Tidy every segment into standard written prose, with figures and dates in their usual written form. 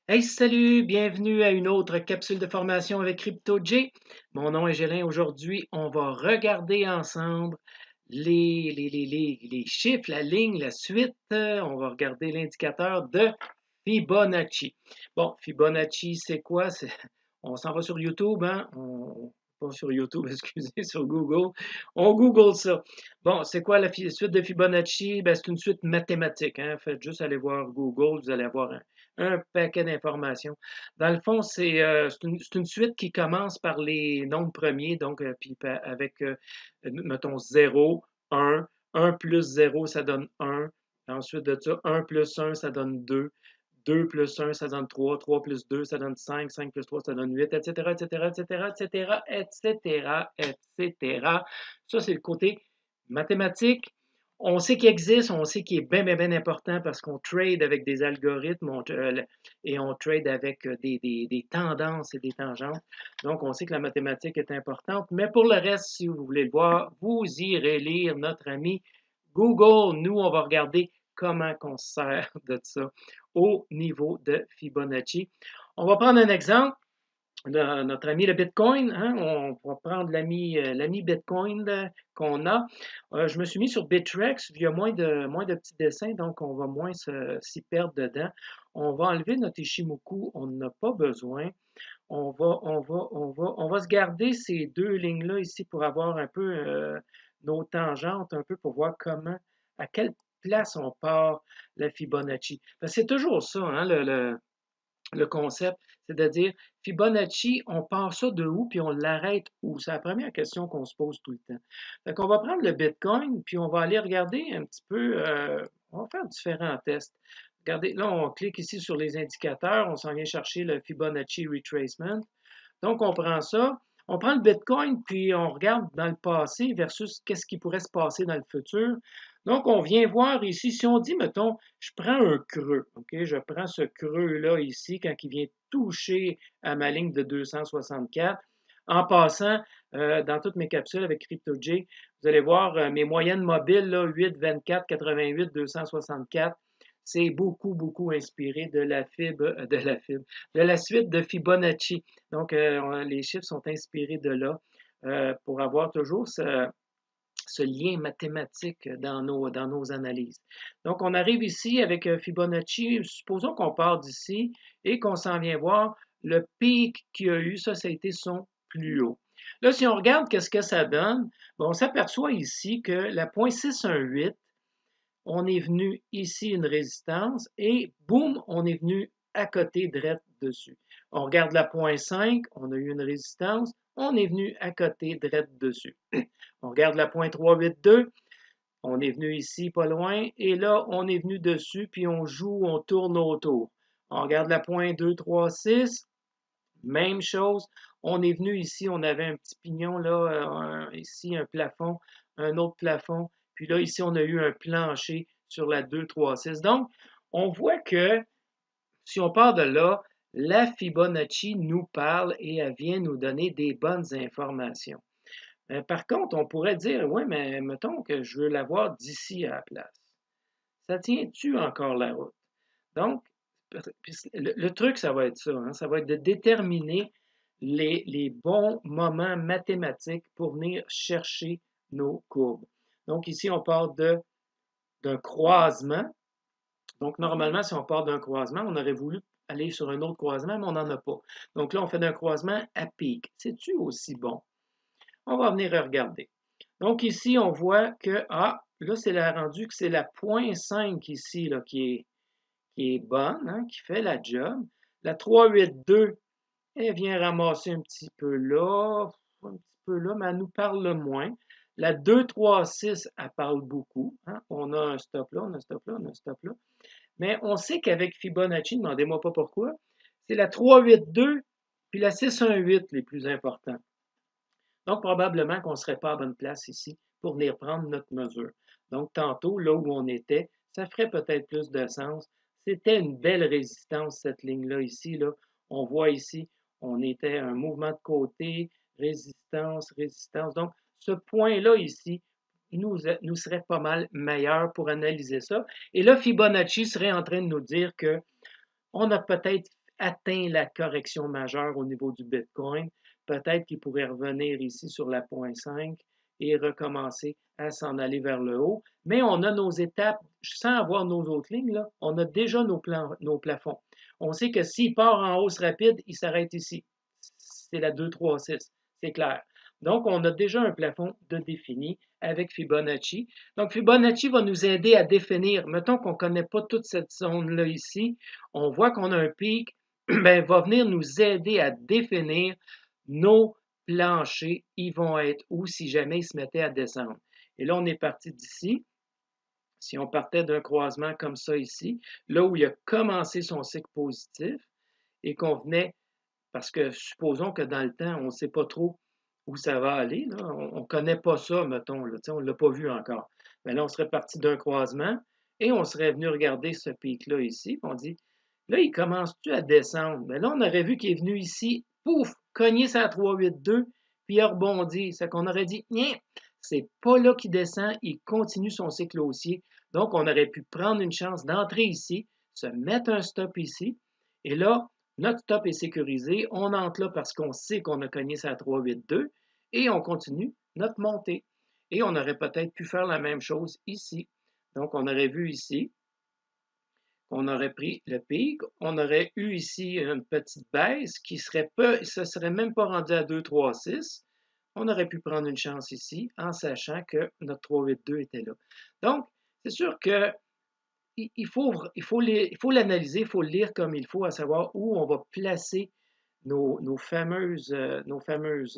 Hey, salut, bienvenue à une autre capsule de formation avec CryptoJ. Mon nom est Gélin. Aujourd'hui, on va regarder ensemble les chiffres, la ligne, la suite. On va regarder l'indicateur de Fibonacci. Bon, Fibonacci, c'est quoi? On s'en va sur YouTube, hein? Pas sur YouTube, excusez, sur Google. On Google ça. Bon, c'est quoi la suite de Fibonacci? Ben, c'est une suite mathématique, hein? Faites juste aller voir Google, vous allez avoir un paquet d'informations. Dans le fond, c'est une suite qui commence par les nombres premiers, donc puis avec, mettons, 0, 1 plus 0, ça donne 1. Ensuite de ça, 1 plus 1, ça donne 2. 2 plus 1, ça donne 3. 3 plus 2, ça donne 5. 5 plus 3, ça donne 8, etc., etc., etc., etc., etc., etc. Ça, c'est le côté mathématique. On sait qu'il existe, on sait qu'il est bien, bien, bien important parce qu'on trade avec des algorithmes et on trade avec des tendances et des tangentes. Donc, on sait que la mathématique est importante. Mais pour le reste, si vous voulez le voir, vous irez lire notre ami Google. Nous, on va regarder comment on se sert de ça au niveau de Fibonacci. On va prendre un exemple notre ami le Bitcoin, hein, on va prendre l'ami Bitcoin qu'on a. Je me suis mis sur Bittrex, il y a moins de petits dessins, donc on va moins s'y perdre dedans. On va enlever notre Ishimoku, on n'en a pas besoin. On va se garder ces deux lignes-là ici pour avoir un peu nos tangentes, un peu pour voir à quelle place on part la Fibonacci. C'est toujours ça, hein, le concept, c'est de dire Fibonacci, on part ça de où, puis on l'arrête où? C'est la première question qu'on se pose tout le temps. Donc, on va prendre le Bitcoin, puis on va aller regarder un petit peu, on va faire différents tests. Regardez, là, on clique ici sur les indicateurs, on s'en vient chercher le Fibonacci Retracement. Donc, on prend ça, on prend le Bitcoin, puis on regarde dans le passé versus qu'est-ce qui pourrait se passer dans le futur. Donc, on vient voir ici, si on dit, mettons, je prends un creux, OK? Je prends ce creux-là ici quand il vient toucher à ma ligne de 264. En passant, dans toutes mes capsules avec CryptoJ, vous allez voir mes moyennes mobiles, là, 8, 24, 88, 264. C'est beaucoup, beaucoup inspiré de la suite de Fibonacci. Donc, les chiffres sont inspirés de là pour avoir toujours ce lien mathématique dans nos analyses. Donc, on arrive ici avec Fibonacci. Supposons qu'on part d'ici et qu'on s'en vient voir le pic qu'il y a eu. Ça a été son plus haut. Là, si on regarde qu'est-ce que ça donne, bon, on s'aperçoit ici que la 0.618, on est venu ici une résistance et boum, on est venu à côté direct dessus. On regarde la 0.5, on a eu une résistance, on est venu à côté direct dessus. On regarde la 0.382, on est venu ici pas loin et là, on est venu dessus puis on joue, on tourne autour. On regarde la 0.236, même chose. On est venu ici, on avait un petit pignon là, ici un plafond, un autre plafond. Puis là, ici, on a eu un plancher sur la 236. Donc, on voit que si on part de là, la Fibonacci nous parle et elle vient nous donner des bonnes informations. Par contre, on pourrait dire, oui, mais mettons que je veux l'avoir d'ici à la place. Ça tient-tu encore la route? Donc, le truc, ça va être ça, hein, ça va être de déterminer les bons moments mathématiques pour venir chercher nos courbes. Donc, ici, on part d'un croisement. Donc, normalement, si on part d'un croisement, on aurait voulu aller sur un autre croisement, mais on n'en a pas. Donc là, on fait d'un croisement à pic. C'est-tu aussi bon? On va venir regarder. Donc ici, on voit que, là, c'est rendu que c'est la 0.5 ici là, qui est bonne, hein, qui fait la job. La 382, elle vient ramasser un petit peu là, mais elle nous parle moins. La 236, elle parle beaucoup. Hein. On a un stop là, on a un stop là, on a un stop là. Mais on sait qu'avec Fibonacci, ne demandez-moi pas pourquoi, c'est la 382 puis la 618 les plus importants. Donc, probablement qu'on ne serait pas à bonne place ici pour venir prendre notre mesure. Donc, tantôt, là où on était, ça ferait peut-être plus de sens. C'était une belle résistance, cette ligne-là ici. Là. On voit ici, on était un mouvement de côté, résistance, résistance. Donc, ce point-là ici nous serait pas mal meilleur pour analyser ça. Et là, Fibonacci serait en train de nous dire que on a peut-être atteint la correction majeure au niveau du Bitcoin. Peut-être qu'il pourrait revenir ici sur la 0,5 et recommencer à s'en aller vers le haut. Mais on a nos étapes, sans avoir nos autres lignes, là, on a déjà nos plafonds. On sait que s'il part en hausse rapide, il s'arrête ici. C'est la 2, 3, 6, c'est clair. Donc, on a déjà un plafond de défini avec Fibonacci. Donc, Fibonacci va nous aider à définir, mettons qu'on ne connaît pas toute cette zone-là ici, on voit qu'on a un pic, ben, va venir nous aider à définir nos planchers, ils vont être où si jamais ils se mettaient à descendre. Et là, on est parti d'ici. Si on partait d'un croisement comme ça ici, là où il a commencé son cycle positif et qu'on venait, parce que supposons que dans le temps, on ne sait pas trop où ça va aller, là. On ne connaît pas ça, mettons, là, on ne l'a pas vu encore. Mais là, on serait parti d'un croisement et on serait venu regarder ce pic-là ici, puis on dit, là, il commence-tu à descendre? Mais là, on aurait vu qu'il est venu ici, pouf, cogner sa 382, puis il a rebondi. C'est qu'on aurait dit, c'est pas là qu'il descend, il continue son cycle haussier. Donc, on aurait pu prendre une chance d'entrer ici, se mettre un stop ici, et là, notre stop est sécurisé. On entre là parce qu'on sait qu'on a cogné sa 382 et on continue notre montée. Et on aurait peut-être pu faire la même chose ici. Donc, on aurait vu ici qu'on aurait pris le pic. On aurait eu ici une petite baisse qui serait peu, ça ne serait même pas rendu à 2, 3, 6. On aurait pu prendre une chance ici en sachant que notre 382 était là. Donc, c'est sûr que il faut l'analyser, il faut le lire comme il faut, à savoir où on va placer nos fameuses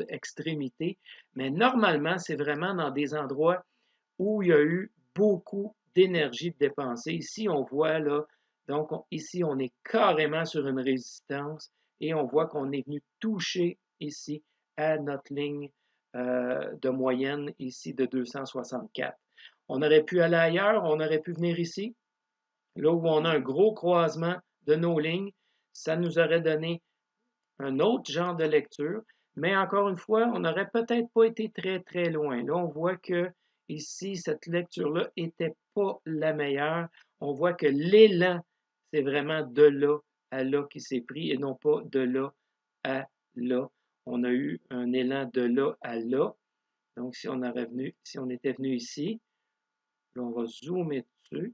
extrémités. Mais normalement, c'est vraiment dans des endroits où il y a eu beaucoup d'énergie dépensée. Ici, on voit là, donc ici, on est carrément sur une résistance et on voit qu'on est venu toucher ici à notre ligne de moyenne ici de 264. On aurait pu aller ailleurs, on aurait pu venir ici, là où on a un gros croisement de nos lignes, ça nous aurait donné un autre genre de lecture, mais encore une fois, on n'aurait peut-être pas été très, très loin. Là, on voit que ici, cette lecture-là n'était pas la meilleure. On voit que l'élan, c'est vraiment de là à là qui s'est pris et non pas de là à là. On a eu un élan de là à là. Donc, si on était venu ici, là, on va zoomer dessus.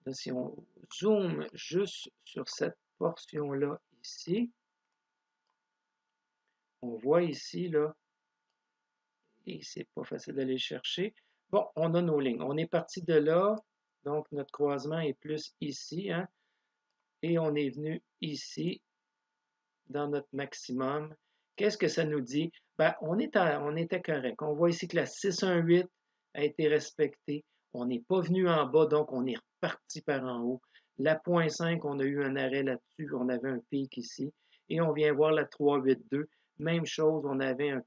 Là, si on zoome juste sur cette portion-là ici, on voit ici, là, et c'est pas facile d'aller chercher. Bon, on a nos lignes. On est parti de là, donc notre croisement est plus ici, hein, et on est venu ici, dans notre maximum. Qu'est-ce que ça nous dit? Ben, on était correct. On voit ici que la 618 a été respectée. On n'est pas venu en bas, donc on est reparti par en haut. La 0.5, on a eu un arrêt là-dessus. On avait un pic ici. Et on vient voir la 382. Même chose, on avait un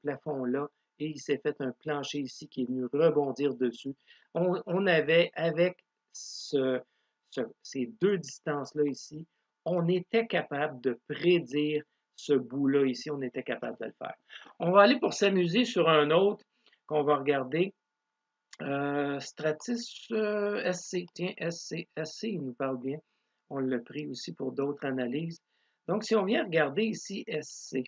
plafond là et il s'est fait un plancher ici qui est venu rebondir dessus. On avait, avec ces deux distances-là ici, on était capable de prédire ce bout-là ici, on était capable de le faire. On va aller pour s'amuser sur un autre qu'on va regarder. Stratis SC, tiens, SC, il nous parle bien. On l'a pris aussi pour d'autres analyses. Donc, si on vient regarder ici SC,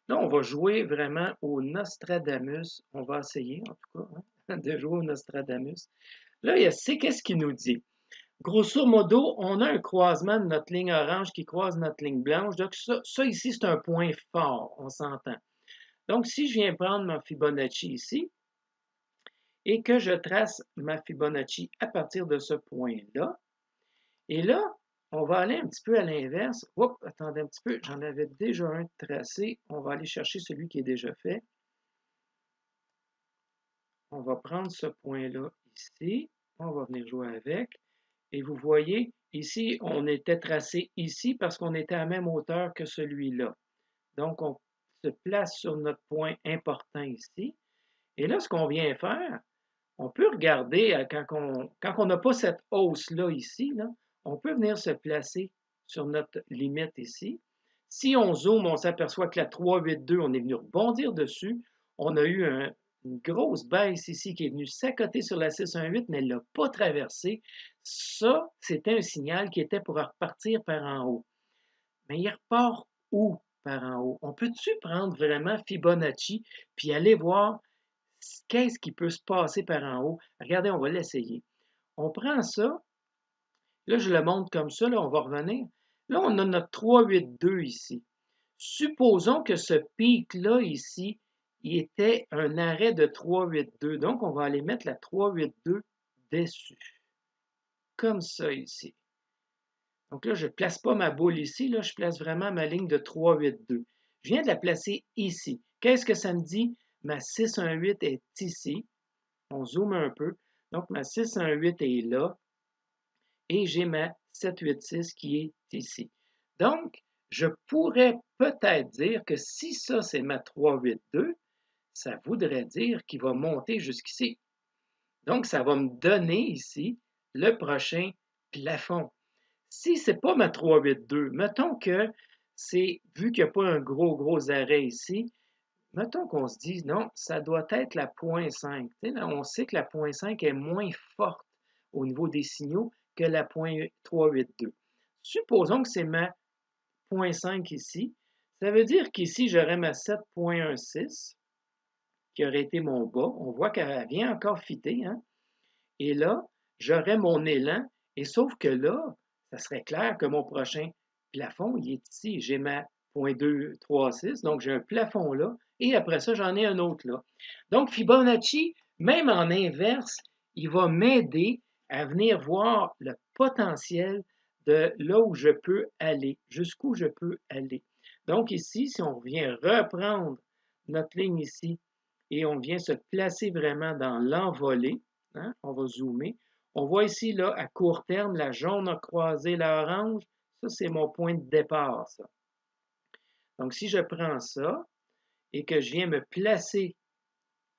là, on va jouer vraiment au Nostradamus. On va essayer, en tout cas, hein, de jouer au Nostradamus. Là, SC, qu'est-ce qu'il nous dit? Grosso modo, on a un croisement de notre ligne orange qui croise notre ligne blanche. Donc, ça ici, c'est un point fort, on s'entend. Donc, si je viens prendre ma Fibonacci ici et que je trace ma Fibonacci à partir de ce point-là, et là, on va aller un petit peu à l'inverse. Oups, attendez un petit peu, j'en avais déjà un tracé. On va aller chercher celui qui est déjà fait. On va prendre ce point-là ici. On va venir jouer avec. Et vous voyez, ici, on était tracé ici parce qu'on était à la même hauteur que celui-là. Donc, on se place sur notre point important ici. Et là, ce qu'on vient faire, on peut regarder quand on n'a pas cette hausse-là ici, là, on peut venir se placer sur notre limite ici. Si on zoome, on s'aperçoit que la 382, on est venu rebondir dessus. On a eu une grosse baisse ici qui est venue s'accoter sur la 618, mais elle ne l'a pas traversée. ça, c'était un signal qui était pour repartir par en haut. Mais il repart où par en haut? On peut-tu prendre vraiment Fibonacci puis aller voir qu'est-ce qui peut se passer par en haut? Regardez, on va l'essayer. On prend ça, là je le montre comme ça, là on va revenir. Là, on a notre 382 ici. Supposons que ce pic-là ici, il était un arrêt de 382. Donc, on va aller mettre la 382 dessus, comme ça ici. Donc là, je ne place pas ma boule ici, là, je place vraiment ma ligne de 382. Je viens de la placer ici. Qu'est-ce que ça me dit? Ma 618 est ici. On zoome un peu. Donc, ma 618 est là. Et j'ai ma 786 qui est ici. Donc, je pourrais peut-être dire que si ça, c'est ma 382, ça voudrait dire qu'il va monter jusqu'ici. Donc, ça va me donner ici le prochain plafond. Si ce n'est pas ma 382, mettons que c'est, vu qu'il n'y a pas un gros arrêt ici, mettons qu'on se dise non, ça doit être la 0.5. Là, on sait que la 0.5 est moins forte au niveau des signaux que la 0.382. Supposons que c'est ma 0.5 ici. Ça veut dire qu'ici, j'aurais ma 7.16 qui aurait été mon bas. On voit qu'elle vient encore fitter. Hein? Et là, j'aurais mon élan. Et sauf que là, ça serait clair que mon prochain plafond, il est ici. J'ai ma 0.236, donc j'ai un plafond là. Et après ça, j'en ai un autre là. Donc, Fibonacci, même en inverse, il va m'aider à venir voir le potentiel de là où je peux aller, jusqu'où je peux aller. Donc ici, si on vient reprendre notre ligne ici et on vient se placer vraiment dans l'envolée, hein, on va zoomer, on voit ici, là, à court terme, la jaune a croisé l'orange. Ça, c'est mon point de départ, ça. Donc, si je prends ça et que je viens me placer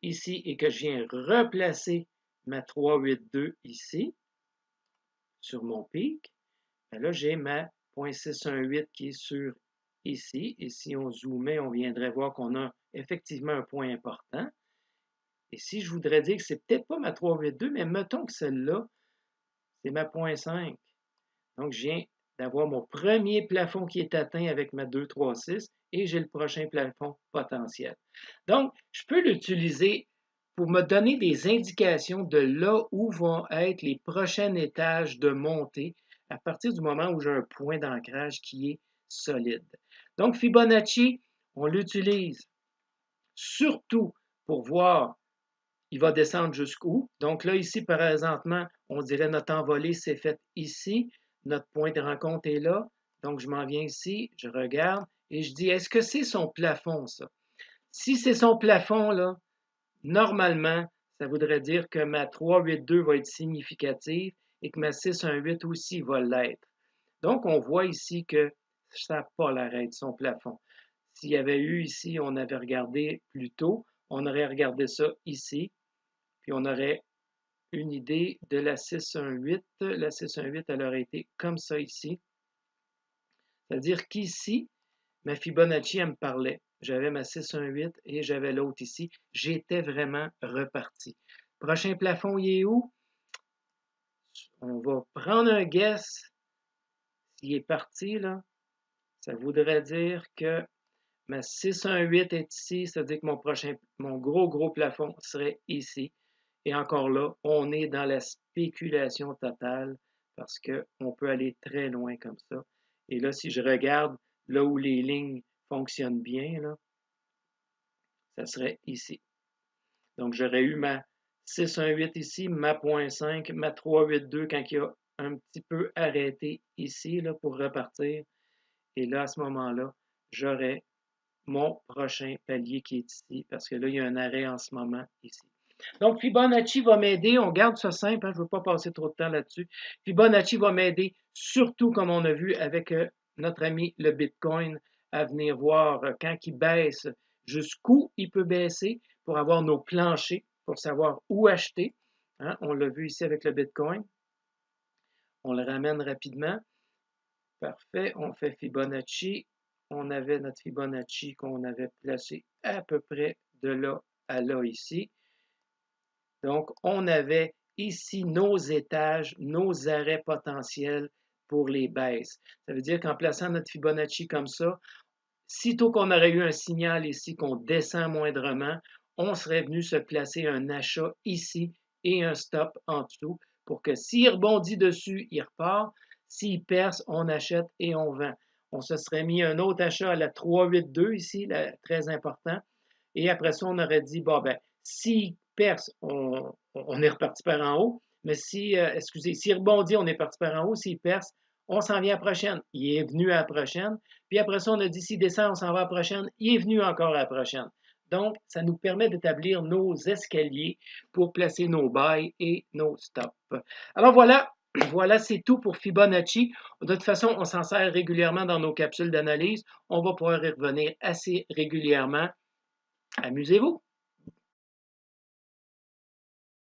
ici et que je viens replacer ma 382 ici, sur mon pic, bien là, j'ai ma 0.618 qui est sur ici. Et si on zoomait, on viendrait voir qu'on a effectivement un point important. Et si je voudrais dire que c'est peut-être pas ma 382, mais mettons que celle-là, c'est ma 0.5. Donc, je viens d'avoir mon premier plafond qui est atteint avec ma 236 et j'ai le prochain plafond potentiel. Donc, je peux l'utiliser pour me donner des indications de là où vont être les prochains étages de montée à partir du moment où j'ai un point d'ancrage qui est solide. Donc, Fibonacci, on l'utilise surtout pour voir il va descendre jusqu'où. Donc là, ici, présentement, on dirait notre envolée s'est faite ici. Notre point de rencontre est là. Donc, je m'en viens ici, je regarde et je dis, est-ce que c'est son plafond, ça? Si c'est son plafond, là, normalement, ça voudrait dire que ma 382 va être significative et que ma 618 aussi va l'être. Donc, on voit ici que ça n'a pas l'arrêt de son plafond. S'il y avait eu ici, on avait regardé plus tôt, on aurait regardé ça ici, puis on aurait une idée de la 618. La 618, elle aurait été comme ça ici. C'est-à-dire qu'ici, ma Fibonacci, elle me parlait. J'avais ma 618 et j'avais l'autre ici. J'étais vraiment reparti. Prochain plafond, il est où? On va prendre un guess. S'il est parti, là, ça voudrait dire que ma 618 est ici. C'est-à-dire que mon gros plafond serait ici. Et encore là, on est dans la spéculation totale parce qu'on peut aller très loin comme ça. Et là, si je regarde là où les lignes fonctionnent bien, là, ça serait ici. Donc, j'aurais eu ma 618 ici, ma 0.5, ma 382 quand il a un petit peu arrêté ici là, pour repartir. Et là, à ce moment-là, j'aurais mon prochain palier qui est ici parce que là, il y a un arrêt en ce moment ici. Donc, Fibonacci va m'aider. On garde ça simple, hein, je ne veux pas passer trop de temps là-dessus. Fibonacci va m'aider, surtout comme on a vu avec notre ami le Bitcoin, à venir voir quand il baisse, jusqu'où il peut baisser pour avoir nos planchers, pour savoir où acheter. Hein, on l'a vu ici avec le Bitcoin. On le ramène rapidement. Parfait. On fait Fibonacci. On avait notre Fibonacci qu'on avait placé à peu près de là à là ici. Donc, on avait ici nos étages, nos arrêts potentiels pour les baisses. Ça veut dire qu'en plaçant notre Fibonacci comme ça, sitôt qu'on aurait eu un signal ici qu'on descend moindrement, on serait venu se placer un achat ici et un stop en dessous pour que s'il rebondit dessus, il repart. S'il perce, on achète et on vend. On se serait mis un autre achat à la 382 ici, là, très important. Et après ça, on aurait dit, bon, ben, s'il perce, on est reparti par en haut. Mais si, excusez, s'il rebondit, on est parti par en haut. S'il perce, on s'en vient à la prochaine. Il est venu à la prochaine. Puis après ça, on a dit, s'il descend, on s'en va à la prochaine. Il est venu encore à la prochaine. Donc, ça nous permet d'établir nos escaliers pour placer nos buys et nos stops. Alors voilà, voilà, c'est tout pour Fibonacci. De toute façon, on s'en sert régulièrement dans nos capsules d'analyse. On va pouvoir y revenir assez régulièrement. Amusez-vous!